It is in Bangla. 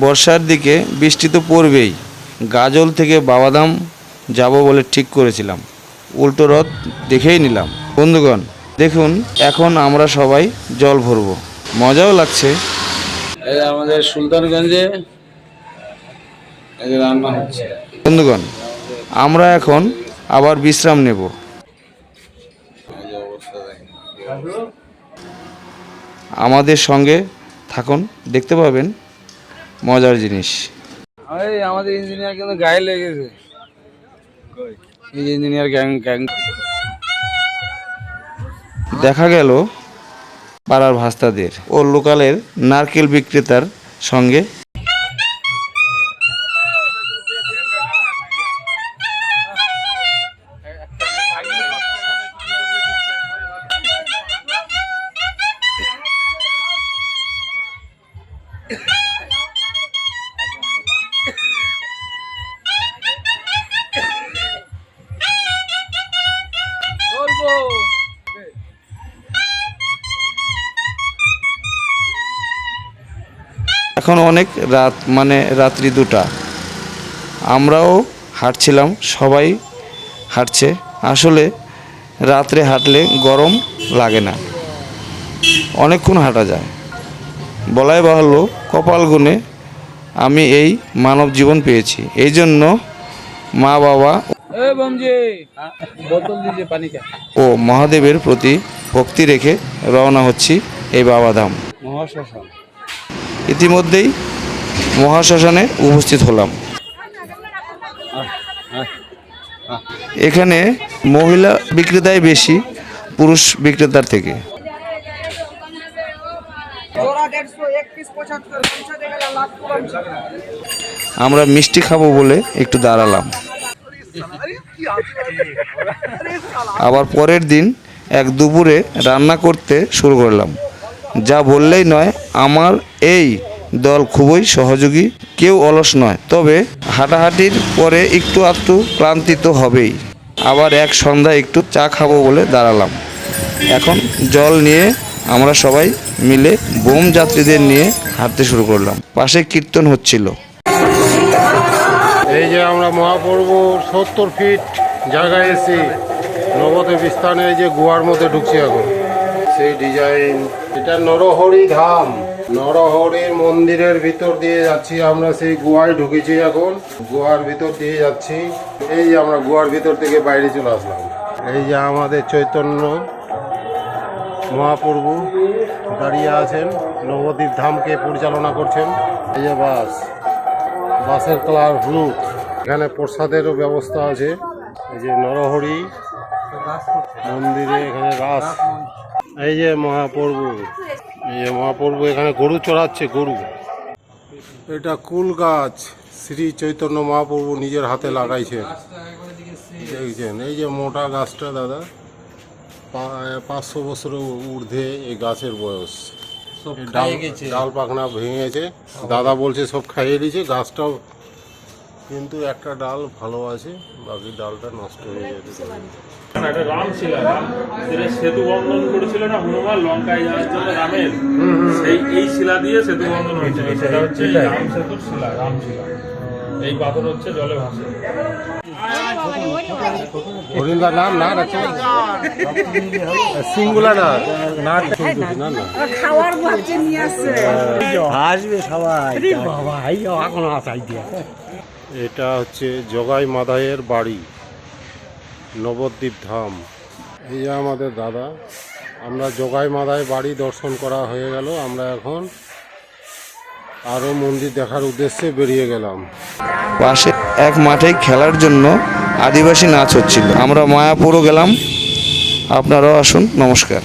বর্ষার দিকে বৃষ্টি তো পড়বেই। গাজল থেকে বাবাধাম যাব বলে ঠিক করেছিলাম, উল্টো রথ দেখেই নিলাম। বন্ধুগণ দেখুন, এখন আমরা সবাই জল ভরব, মজাও লাগছে। আমাদের সুলতানগঞ্জে রান্না হচ্ছে। বন্ধুগণ আমরা এখন আবার বিশ্রাম নেব। আমাদের সঙ্গে থাকুন, দেখতে পাবেন মজার জিনিস। আমাদের ইঞ্জিনিয়ার কিন্তু গায়ে লেগেছে। ইঞ্জিনিয়ার গ্যাং দেখা গেল পাড়ার ভাস্তাদের ও লোকালের নারকেল বিক্রেতার সঙ্গে। এখন অনেক রাত, মানে রাত্রি 2টা। আমরাও হাঁটছিলাম, সবাই হাঁটছে। আসলে রাত্রে হাঁটলে গরম লাগে না, অনেকক্ষণ হাঁটা যায়। বলাই বাহুল্য, কপাল গুণে আমি এই মানব জীবন পেয়েছি। এই জন্য মা বাবা ও মহাদেবের প্রতি ভক্তি রেখে রওনা হচ্ছি এই বাবাধাম। ইতিমধ্যেই মহাশ্মশানে উপস্থিত হলাম। এখানে মহিলা বিক্রেতাই বেশি পুরুষ বিক্রেতার থেকে। আমরা মিষ্টি খাবো বলে একটু দাঁড়ালাম। আবার পরের দিন এক দুপুরে রান্না করতে শুরু করলাম। যা বললেই নয়, আমার এই দল খুবই সহযোগী, কেউ অলস নয়। তবে হাঁটাহাঁটির পরে একটু আধটু ক্লান্তি তো হবেই। আবার এক সন্ধ্যায় একটু চা খাবো বলে দাঁড়ালাম। এখন জল নিয়ে আমরা সবাই মিলে বোম যাত্রীদের নিয়ে হাঁটতে শুরু করলাম। পাশে কীর্তন হচ্ছিল। এই যে আমরা মহাপ্রভু 70 ফিট জায়গায় এসেছি, নবদ্বীপ স্থানে। এই যে গুহার মধ্যে ঢুকছি এখন। সেই ডিজাইন, এটা নরহরি ধাম। নরহরির মন্দিরের ভিতর দিয়ে যাচ্ছি আমরা। সেই গুহায় ঢুকেছি এখন, গুহার ভিতর দিয়ে যাচ্ছি। এই যে আমরা গুহার ভিতর থেকে বাইরে চলে আসলাম। এই যে আমাদের চৈতন্য মহাপ্রভু দাঁড়িয়ে আছেন, নবদ্বীপ ধামকে পরিচালনা করছেন। এই যে বাসের কালার হলুদ। এখানে প্রসাদেরও ব্যবস্থা আছে। এই যে নরহরি মন্দিরে এখানে রাস। এই যে মহাপ্রভু, এই যে মহাপ্রভু এখানে গরু চড়াচ্ছে, গরু। এটা কুল গাছ, শ্রী চৈতন্য মহাপ্রভু নিজের হাতে লাগাইছেন, দেখছেন। এই যে মোটা গাছটা দাদা, 500 বছরের ঊর্ধ্বে এই গাছের বয়স। ডাল পাখনা ভেঙেছে, দাদা বলছে সব খাইয়ে দিয়েছে। গাছটাও কিন্তু একটা ডাল ভালো আছে, বাকি ডালটা নষ্ট হয়ে যেতে পারে। সেতু বন্ধন করেছিল না হনুমান লঙ্কায় যাওয়ার জন্য রামের, এই শিলা দিয়ে সেতু বন্ধন হয়েছিল। সেটা হচ্ছে রাম সেতুর শিলা, রাম শিলা। এই পাথর হচ্ছে জলে ভাসে। নাম না সিঙ্গুলা না না খাওয়ার ভাবছে নিয়ে আসছে, আসবে সবাই। এটা হচ্ছে জগাই মাদাইয়ের বাড়ি, নবদ্বীপ ধাম। এই যে আমাদের দাদা। আমরা জগাই মাদাই বাড়ি দর্শন করা হয়ে গেল। আমরা এখন আরও মন্দির দেখার উদ্দেশ্যে বেরিয়ে গেলাম। পাশে এক মাঠে খেলার জন্য আদিবাসী নাচ হচ্ছিল। আমরা মায়াপুরও গেলাম। আপনারাও আসুন। নমস্কার।